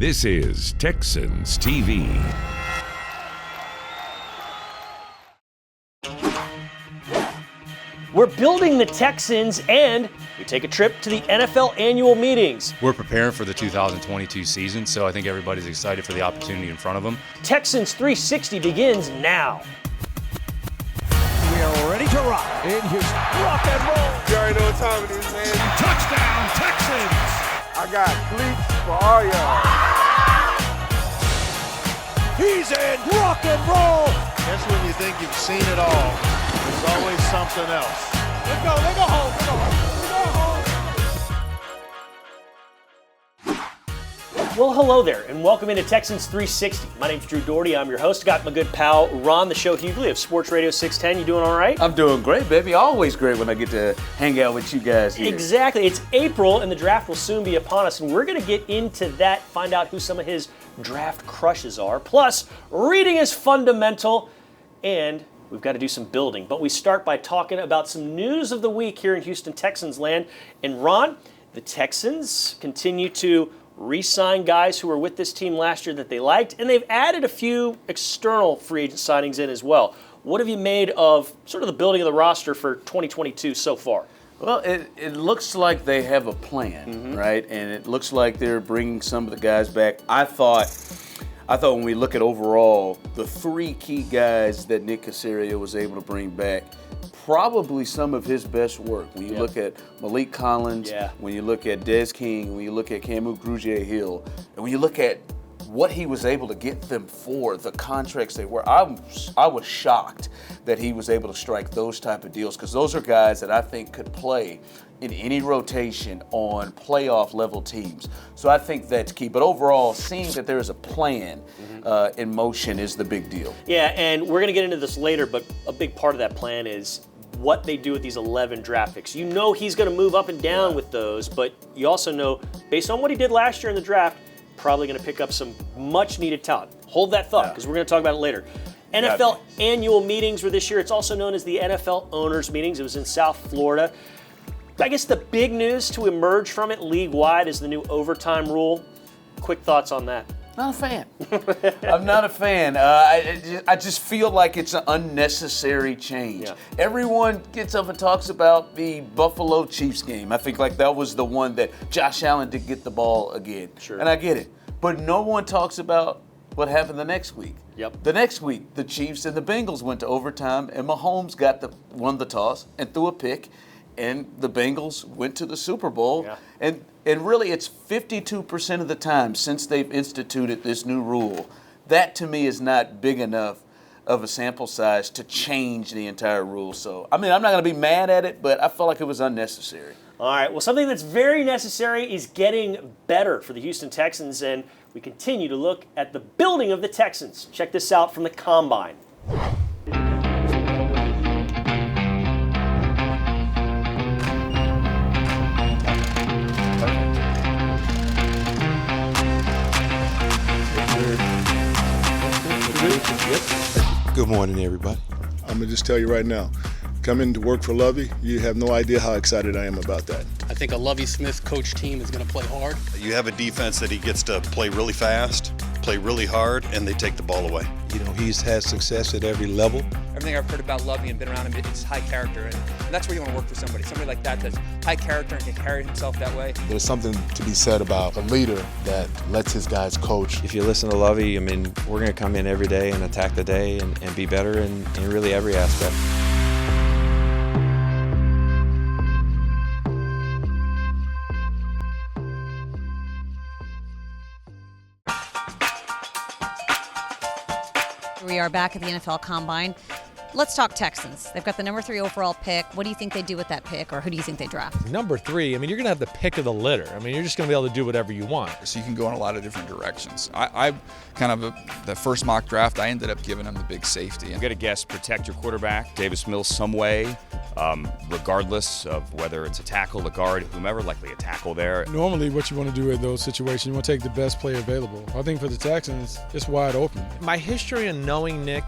This is Texans TV. We're building the Texans, and we take a trip to the NFL annual meetings. We're preparing for the 2022 season, so I think everybody's excited for the opportunity in front of them. Texans 360 begins now. We are ready to rock in Houston. Rock and roll. You already know what time it is, man. Touchdown, Texans. I got cleats for all y'all. He's in. Rock and roll. That's when you think you've seen it all. There's always something else. Let's go. They go home. They go home. Well, hello there, and welcome into Texans 360. My name's Drew Dougherty. I'm your host. Got my good pal, Ron, the show Hughley of Sports Radio 610. You doing all right? I'm doing great, baby. Always great when I get to hang out with you guys here. Exactly. It's April, and the draft will soon be upon us, and we're going to get into that, find out who some of his draft crushes are. Plus, reading is fundamental, and we've got to do some building. But we start by talking about some news of the week here in Houston Texans land. And Ron, the Texans continue to re-sign guys who were with this team last year that they liked, and they've added a few external free agent signings in as well. What have you made of sort of the building of the roster for 2022 so far? Well, it looks like they have a plan, right? And it looks like they're bringing some of the guys back. I thought when we look at overall, the three key guys that Nick Caserio was able to bring back, probably some of his best work. When you look at Malik Collins, when you look at Des King, when you look at Camus Grugier-Hill, and when you look at what he was able to get them for, the contracts they were, I was shocked that he was able to strike those type of deals, because those are guys that I think could play in any rotation on playoff level teams. So I think that's key. But overall, seeing that there is a plan in motion is the big deal. Yeah, and we're going to get into this later, but a big part of that plan is what they do with these 11 draft picks. You know he's going to move up and down with those, but you also know, based on what he did last year in the draft, probably going to pick up some much-needed talent. Hold that thought, because we're going to talk about it later. NFL annual meetings were this year. It's also known as the NFL Owners Meetings. It was in South Florida. I guess the big news to emerge from it league-wide is the new overtime rule. Quick thoughts on that. Not a fan. I'm not a fan. I just feel like it's an unnecessary change. Yeah. Everyone gets up and talks about the Buffalo Chiefs game. I think like that was the one that Josh Allen did get the ball again. Sure. And I get it. But no one talks about what happened the next week. Yep. The next week, the Chiefs and the Bengals went to overtime, and Mahomes won the toss and threw a pick, and the Bengals went to the Super Bowl. Yeah. And really, it's 52% of the time since they've instituted this new rule. That, to me, is not big enough of a sample size to change the entire rule. So, I mean, I'm not going to be mad at it, but I felt like it was unnecessary. All right. Well, something that's very necessary is getting better for the Houston Texans, and we continue to look at the building of the Texans. Check this out from the Combine. Good morning, everybody. I'm going to just tell you right now, coming to work for Lovey, you have no idea how excited I am about that. I think a Lovey Smith coach team is going to play hard. You have a defense that he gets to play really fast, play really hard, and they take the ball away. You know, he's had success at every level. Everything I've heard about Lovey and been around him, it's high character, and that's where you want to work for somebody like that that's high character and can carry himself that way. There's something to be said about a leader that lets his guys coach. If you listen to Lovey, I mean, we're going to come in every day and attack the day and be better in really every aspect. We are back at the NFL Combine. Let's talk Texans. They've got the number 3 overall pick. What do you think they do with that pick, or who do you think they draft? Number 3, I mean, you're going to have the pick of the litter. I mean, you're just going to be able to do whatever you want. So you can go in a lot of different directions. I kind of, the first mock draft, I ended up giving him the big safety. I'm going to guess protect your quarterback, Davis Mills, some way, regardless of whether it's a tackle, a guard, whomever, likely a tackle there. Normally what you want to do in those situations, you want to take the best player available. I think for the Texans, it's wide open. My history in knowing Nick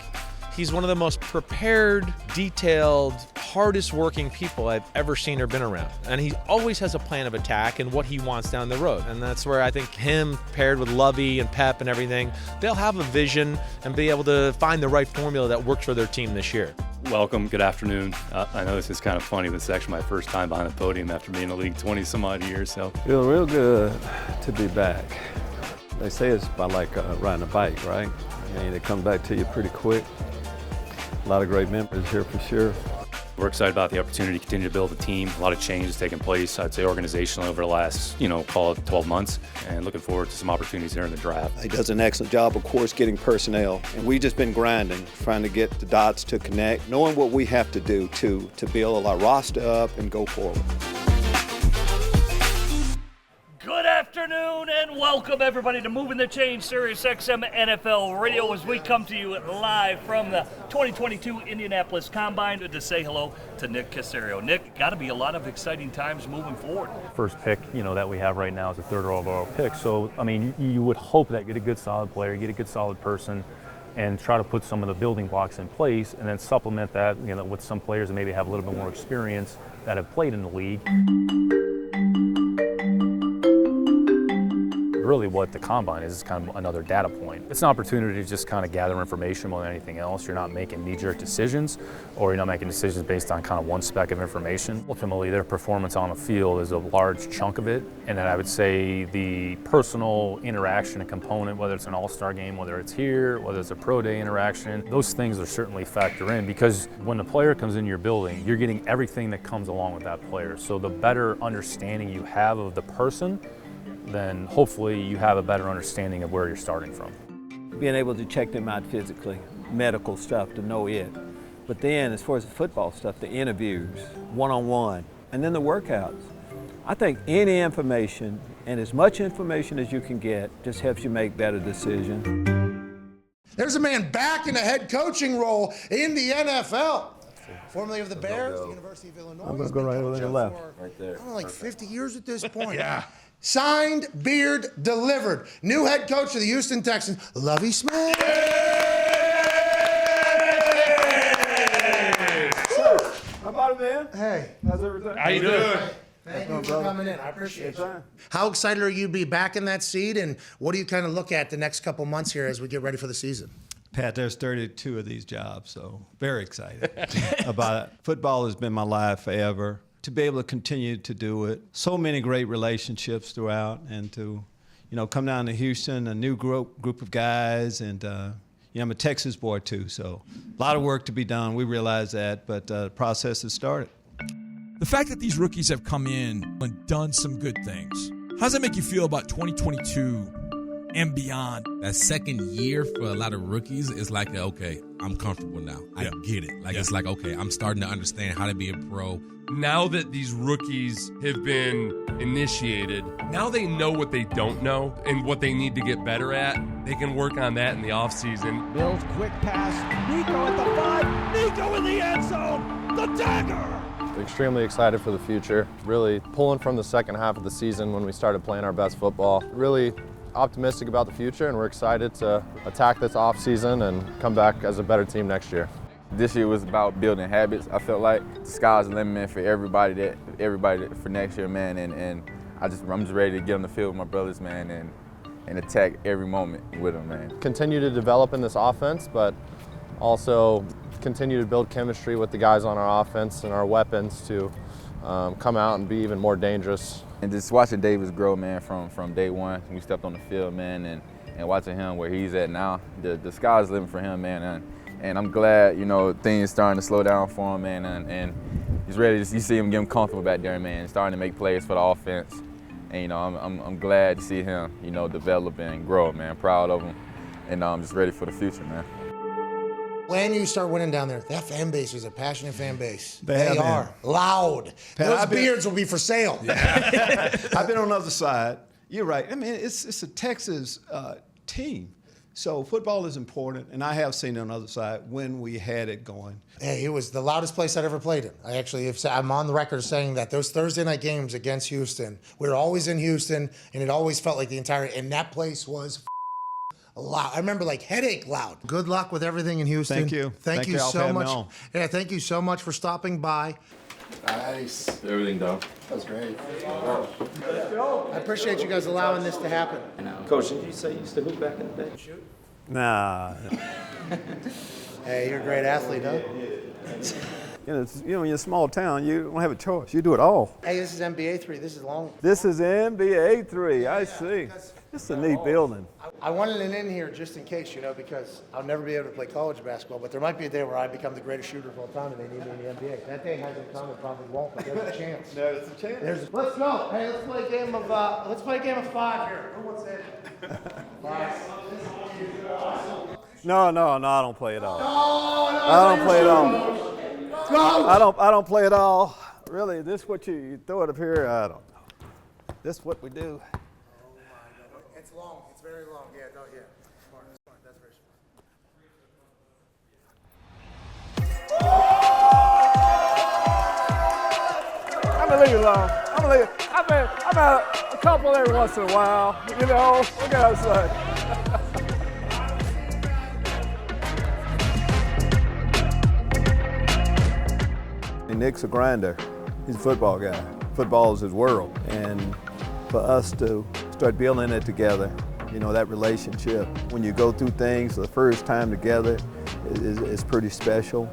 He's one of the most prepared, detailed, hardest working people I've ever seen or been around. And he always has a plan of attack and what he wants down the road. And that's where I think him paired with Lovey and Pep and everything, they'll have a vision and be able to find the right formula that works for their team this year. Welcome, good afternoon. I know this is kind of funny, but it's actually my first time behind the podium after being in the league 20 some odd years. So feel real good to be back. They say it's about like riding a bike, right? I mean, it comes back to you pretty quick. A lot of great memories here for sure. We're excited about the opportunity to continue to build a team. A lot of change has taken place, I'd say, organizationally over the last, call it 12 months, and looking forward to some opportunities here in the draft. He does an excellent job, of course, getting personnel, and we've just been grinding, trying to get the dots to connect, knowing what we have to do to build our roster up and go forward. Good afternoon and welcome everybody to Moving the Chain Sirius XM NFL Radio as we come to you live from the 2022 Indianapolis Combine to say hello to Nick Caserio. Nick, got to be a lot of exciting times moving forward. First pick, that we have right now is a third overall pick. So, I mean, you would hope that you get a good solid player, get a good solid person, and try to put some of the building blocks in place and then supplement that, with some players that maybe have a little bit more experience that have played in the league. Really what the Combine is kind of another data point. It's an opportunity to just kind of gather information more than anything else. You're not making knee-jerk decisions, or you're not making decisions based on kind of one speck of information. Ultimately, their performance on the field is a large chunk of it, and then I would say the personal interaction and component, whether it's an all-star game, whether it's here, whether it's a pro day interaction, those things are certainly factor in, because when the player comes in your building, you're getting everything that comes along with that player. So the better understanding you have of the person, then hopefully you have a better understanding of where you're starting from. Being able to check them out physically, medical stuff to know it. But then as far as the football stuff, the interviews, one-on-one, and then the workouts. I think any information and as much information as you can get just helps you make better decisions. There's a man back in a head coaching role in the NFL. Formerly of the Bears, the University of Illinois. I'm going to go right over to the left. Right there. I don't know, like 50 years at this point. Yeah. Signed, beard, delivered. New head coach of the Houston Texans, Lovie Smith. Sir, how about it, man? Hey. How's everything? How you doing? Thank you for coming in. I appreciate it. How excited are you to be back in that seat, and what do you kind of look at the next couple months here as we get ready for the season? Pat, there's 32 of these jobs, so very excited about it. Football has been my life forever. To be able to continue to do it, so many great relationships throughout, and to, come down to Houston, a new group of guys, and I'm a Texas boy too, so a lot of work to be done. We realize that, but the process has started. The fact that these rookies have come in and done some good things, how does that make you feel about 2022 and beyond? That second year for a lot of rookies is like, okay, I'm comfortable now. I get it. It's like, okay, I'm starting to understand how to be a pro. Now that these rookies have been initiated, now they know what they don't know and what they need to get better at. They can work on that in the offseason. Bills quick pass. Nico at the 5. Nico in the end zone. The dagger. Extremely excited for the future. Really pulling from the second half of the season when we started playing our best football. Really optimistic about the future, and we're excited to attack this offseason and come back as a better team next year. This year was about building habits. I felt like the sky's the limit for everybody for next year, man. And I'm just ready to get on the field with my brothers, man, and attack every moment with them, man. Continue to develop in this offense, but also continue to build chemistry with the guys on our offense and our weapons to come out and be even more dangerous. And just watching Davis grow, man, from day one when we stepped on the field, man, and watching him where he's at now, the sky's the limit for him, man. And I'm glad, things starting to slow down for him, man, and he's ready. You see him getting comfortable back there, man, starting to make plays for the offense. And, I'm glad to see him, develop and grow, man. Proud of him, and I'm just ready for the future, man. When you start winning down there, that fan base is a passionate fan base. They are loud. Those beards will be for sale. Yeah. I've been on the other side. You're right. I mean, it's a Texas team. So football is important, and I have seen it on the other side when we had it going. Hey, it was the loudest place I'd ever played in. I'm on the record saying that those Thursday night games against Houston, we were always in Houston, and it always felt like and that place was loud. I remember like headache loud. Good luck with everything in Houston. Thank you. Thank you y'all for so having me much. on. Yeah, thank you so much for stopping by. Nice. Everything done. That was great. I appreciate you guys allowing this to happen. Coach, did you say you used to hoop back in the day? Nah. Hey, you're a great athlete, huh? You're in a small town, you don't have a choice. You do it all. Hey, this is NBA 3. This is long. This is NBA 3, I see. This is a neat building. I wanted it in here just in case, because I'll never be able to play college basketball, but there might be a day where I become the greatest shooter of all time and they need me in the NBA. That day hasn't come and probably won't, but there's a chance. There's a chance. Let's go. Hey, let's play a game of 5 here. Who wants in? 5. No, I don't play it all. No, I don't play it all. Let's go. I don't play it all. Really, this what you throw it up here? I don't know. This is what we do. It's long. It's very long. Yeah, Smart. That's very smart. I'm gonna leave it alone. I'm at a couple every once in a while. What can I say? Nick's a grinder. He's a football guy. Football is his world. And for us to start building it together, that relationship, when you go through things the first time together is pretty special.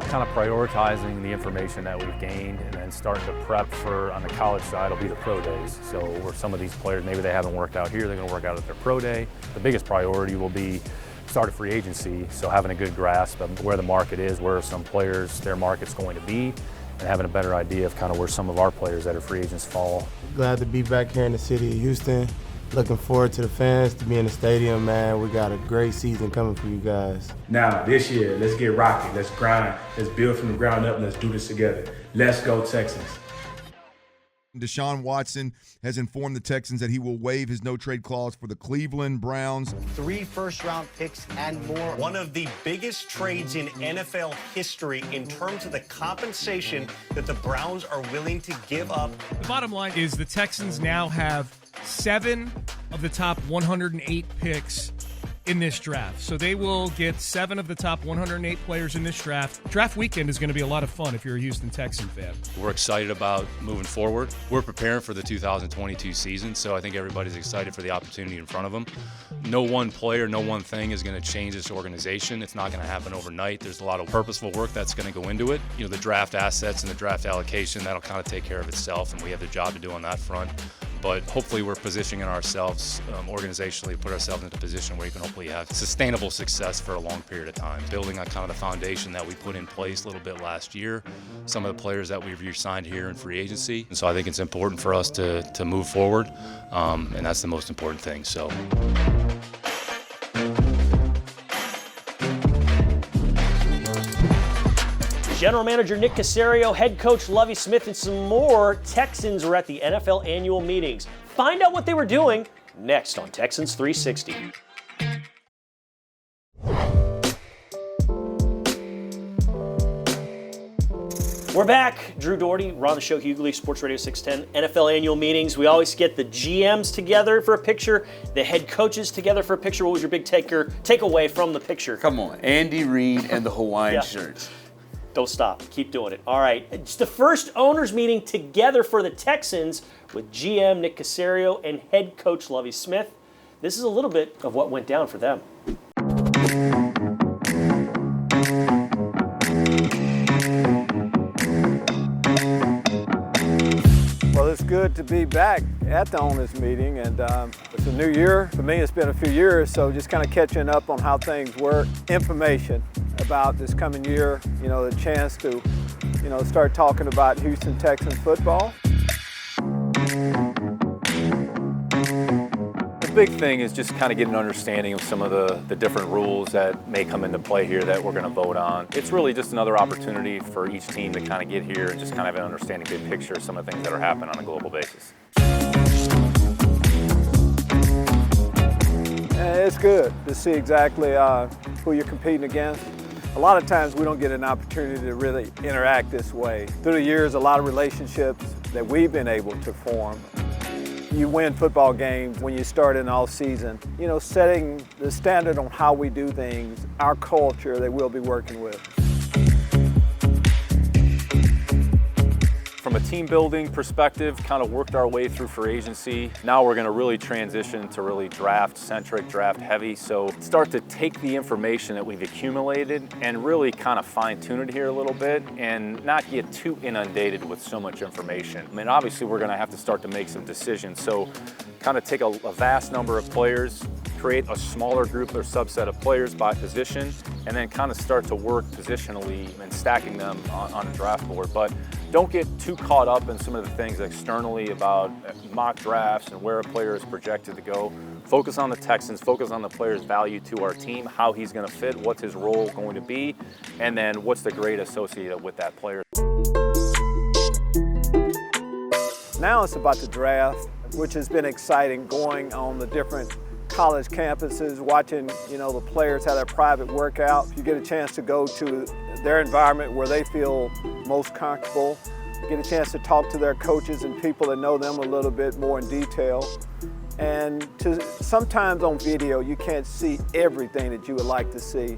Kind of prioritizing the information that we've gained and then starting to prep for, on the college side, will be the pro days. So where some of these players, maybe they haven't worked out here, they're going to work out at their pro day. The biggest priority will be start of free agency, so having a good grasp of where the market is, where some players, their market's going to be, and having a better idea of kind of where some of our players that are free agents fall. Glad to be back here in the city of Houston. Looking forward to the fans to be in the stadium, man. We got a great season coming for you guys. Now, this year, let's get rocking. Let's grind. Let's build from the ground up. And let's do this together. Let's go, Texans. Deshaun Watson has informed the Texans that he will waive his no-trade clause for the Cleveland Browns. 3 first-round picks and more. One of the biggest trades in NFL history in terms of the compensation that the Browns are willing to give up. The bottom line is the Texans now have 7 of the top 108 picks in this draft. So they will get 7 of the top 108 players in this draft. Draft weekend is going to be a lot of fun if you're a Houston Texan fan. We're excited about moving forward. We're preparing for the 2022 season, so I think everybody's excited for the opportunity in front of them. No one player, no one thing is going to change this organization. It's not going to happen overnight. There's a lot of purposeful work that's going to go into it. The draft assets and the draft allocation, that'll kind of take care of itself, and we have the job to do on that front. But hopefully we're positioning ourselves organizationally to put ourselves into a position where you can hopefully have sustainable success for a long period of time. Building on kind of the foundation that we put in place a little bit last year, some of the players that we've re-signed here in free agency. And so I think it's important for us to move forward, and that's the most important thing. So. General Manager Nick Caserio, head coach Lovie Smith, and some more Texans were at the NFL annual meetings. Find out what they were doing next on Texans 360. We're back. Drew Dougherty, Ron Hughley, Sports Radio 610, NFL annual meetings. We always get the GMs together for a picture, the head coaches together for a picture. What was your big takeaway from the picture? Come on, Andy Reid and the Hawaiian shirts. Don't stop. Keep doing it. All right. It's the first owners meeting together for the Texans with GM Nick Caserio and head coach Lovie Smith. This is a little bit of what went down for them. Well, it's good to be back at the owners meeting, and it's a new year. For me, it's been a few years, so just kind of catching up on how things work. Information about this coming year, the chance to, start talking about Houston Texans football. The big thing is just kind of getting an understanding of some of the different rules that may come into play here that we're going to vote on. It's really just another opportunity for each team to kind of get here and just kind of an understanding big picture of some of the things that are happening on a global basis. It's good to see exactly who you're competing against. A lot of times we don't get an opportunity to really interact this way. Through the years, a lot of relationships that we've been able to form. You win football games when you start in off season. You know, setting the standard on how we do things, our culture that we'll be working with. From a team building perspective, kind of worked our way through free agency. Now we're going to really transition to really draft centric, draft heavy. So start to take the information that we've accumulated and really kind of fine tune it here a little bit and not get too inundated with so much information. I mean, obviously we're going to have to start to make some decisions. So kind of take a vast number of players, create a smaller group or subset of players by position, and then kind of start to work positionally and stacking them on a draft board. But don't get too caught up in some of the things externally about mock drafts and where a player is projected to go. Focus on the Texans, focus on the player's value to our team, how he's going to fit, what's his role going to be, and then what's the grade associated with that player. Now it's about the draft, which has been exciting, going on the different college campuses, watching, you know, the players have their private workout. You get a chance to go to their environment where they feel most comfortable. Get a chance to talk to their coaches and people that know them a little bit more in detail. And sometimes on video, you can't see everything that you would like to see.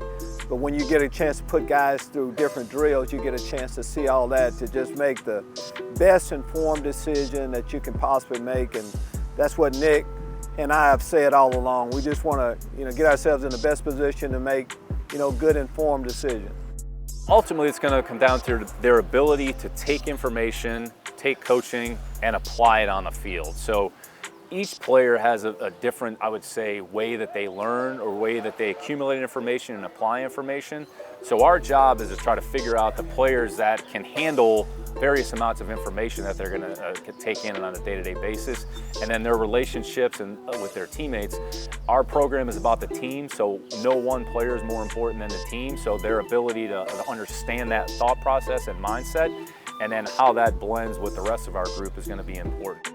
But when you get a chance to put guys through different drills, you get a chance to see all that to just make the best informed decision that you can possibly make. And that's what Nick and I have said all along. We just want to, you know, get ourselves in the best position to make, you know, good informed decisions. Ultimately, it's going to come down to their ability to take information, take coaching, and apply it on the field. So each player has a different, I would say, way that they learn or way that they accumulate information and apply information. So our job is to try to figure out the players that can handle various amounts of information that they're going to take in on a day-to-day basis, and then their relationships and with their teammates. Our program is about the team, so no one player is more important than the team, so their ability to understand that thought process and mindset, and then how that blends with the rest of our group is going to be important.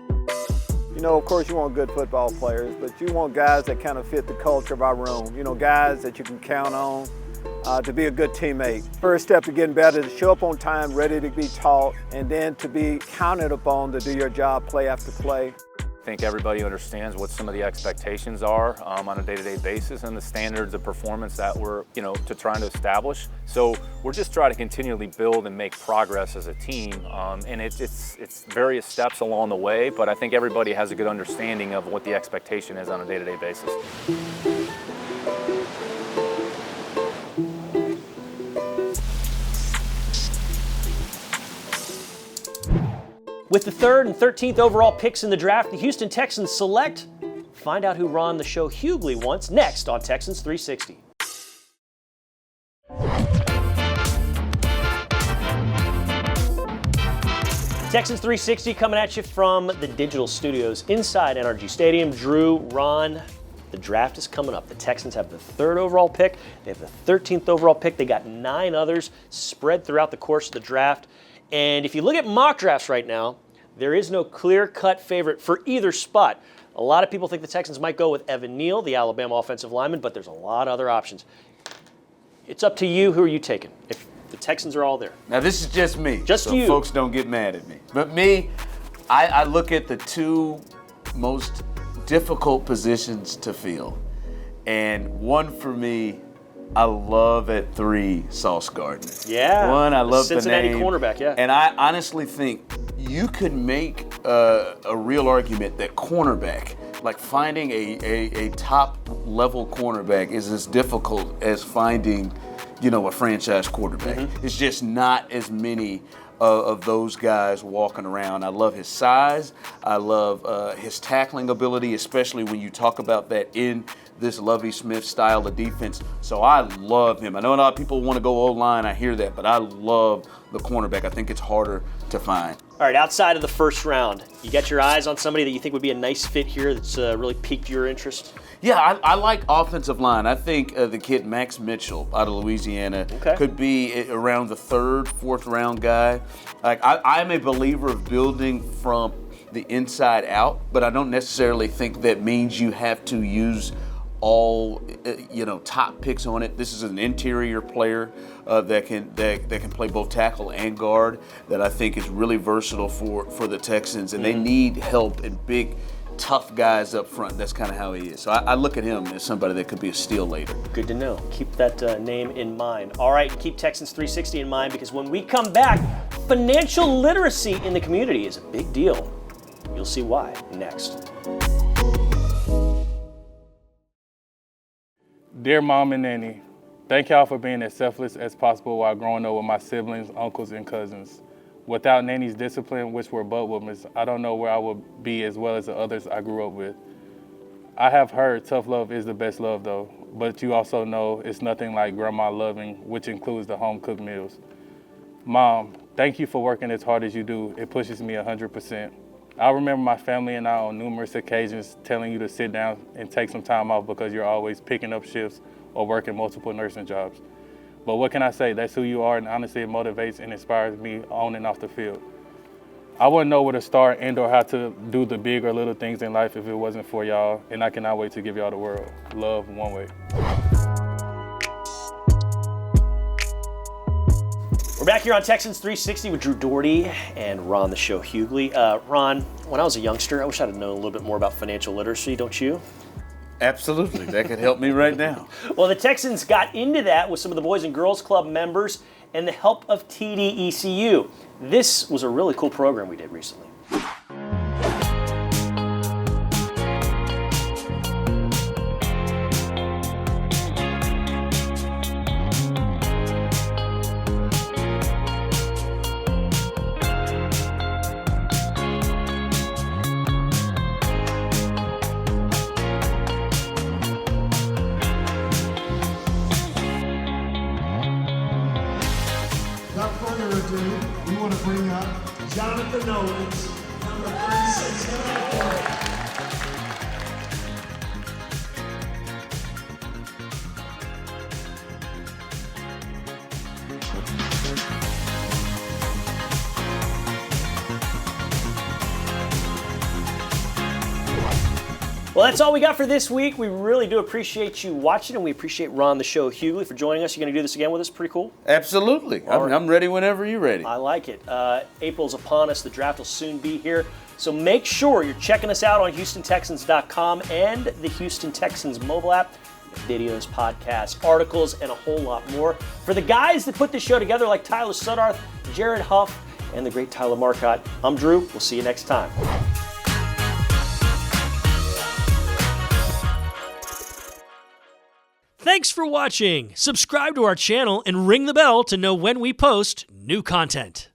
You know, of course you want good football players, but you want guys that kind of fit the culture of our room. You know, guys that you can count on to be a good teammate. First step to getting better is to show up on time, ready to be taught, and then to be counted upon to do your job play after play. I think everybody understands what some of the expectations are on a day-to-day basis and the standards of performance that we're, you know, trying to establish. So we're just trying to continually build and make progress as a team, and it's various steps along the way, but I think everybody has a good understanding of what the expectation is on a day-to-day basis. With the 3rd and 13th overall picks in the draft, the Houston Texans select. Find out who Ron the Show Hughley wants next on Texans 360. Texans 360 coming at you from the digital studios inside NRG Stadium. Drew, Ron, the draft is coming up. The Texans have the 3rd overall pick. They have the 13th overall pick. They got 9 others spread throughout the course of the draft. And if you look at mock drafts right now, there is no clear-cut favorite for either spot. A lot of people think the Texans might go with Evan Neal, the Alabama offensive lineman, but there's a lot of other options. It's up to you. Who are you taking? If the Texans are all there. Now, this is just me. Just so you. Folks don't get mad at me. But me, I look at the 2 most difficult positions to fill. And one for me, I love at 3, Sauce Gardner. Yeah. One, I love Cincinnati the name. cornerback, yeah. And I honestly think you could make a real argument that cornerback, like finding a top-level cornerback is as difficult as finding, you know, a franchise quarterback. Mm-hmm. It's just not as many of those guys walking around. I love his size. I love his tackling ability, especially when you talk about that in this Lovie Smith style of defense. So I love him. I know a lot of people want to go O-line. I hear that, but I love the cornerback. I think it's harder to find. All right, outside of the first round, you got your eyes on somebody that you think would be a nice fit here that's really piqued your interest? Yeah, I like offensive line. I think the kid Max Mitchell out of Louisiana could be around the 3rd, 4th round guy. Like I'm a believer of building from the inside out, but I don't necessarily think that means you have to use all top picks on it. This is an interior player that can play both tackle and guard that I think is really versatile for the Texans, and they need help in big tough guys up front. That's kind of how he is. So I look at him as somebody that could be a steal later. Good to know. Keep that name in mind. All right, keep Texans 360 in mind, because when we come back, financial literacy in the community is a big deal. You'll see why next. Dear Mom and Nanny, thank y'all for being as selfless as possible while growing up with my siblings, uncles, and cousins. Without Nanny's discipline, which were butt whoopings, I don't know where I would be as well as the others I grew up with. I have heard tough love is the best love though, but you also know it's nothing like grandma loving, which includes the home-cooked meals. Mom, thank you for working as hard as you do. It pushes me 100%. I remember my family and I on numerous occasions telling you to sit down and take some time off because you're always picking up shifts or working multiple nursing jobs. But what can I say? That's who you are, and honestly, it motivates and inspires me on and off the field. I wouldn't know where to start and or how to do the big or little things in life if it wasn't for y'all, and I cannot wait to give y'all the world. Love, one way. We're back here on Texans 360 with Drew Dougherty and Ron the Show Hughley. Ron, when I was a youngster, I wish I'd have known a little bit more about financial literacy, don't you? Absolutely. That could help me right now. Well, the Texans got into that with some of the Boys and Girls Club members and the help of TDECU. This was a really cool program we did recently. Without further ado, we want to bring up Jonathan Owens, number 36 in the court. Well, that's all we got for this week. We really do appreciate you watching, and we appreciate Ron the Show Hughley for joining us. You're going to do this again with us? Pretty cool. Absolutely. I'm ready whenever you're ready. I like it. April's upon us. The draft will soon be here. So make sure you're checking us out on HoustonTexans.com and the Houston Texans mobile app. Videos, podcasts, articles, and a whole lot more. For the guys that put this show together, like Tyler Suddarth, Jared Huff, and the great Tyler Marcotte, I'm Drew. We'll see you next time. Thanks for watching. Subscribe to our channel and ring the bell to know when we post new content.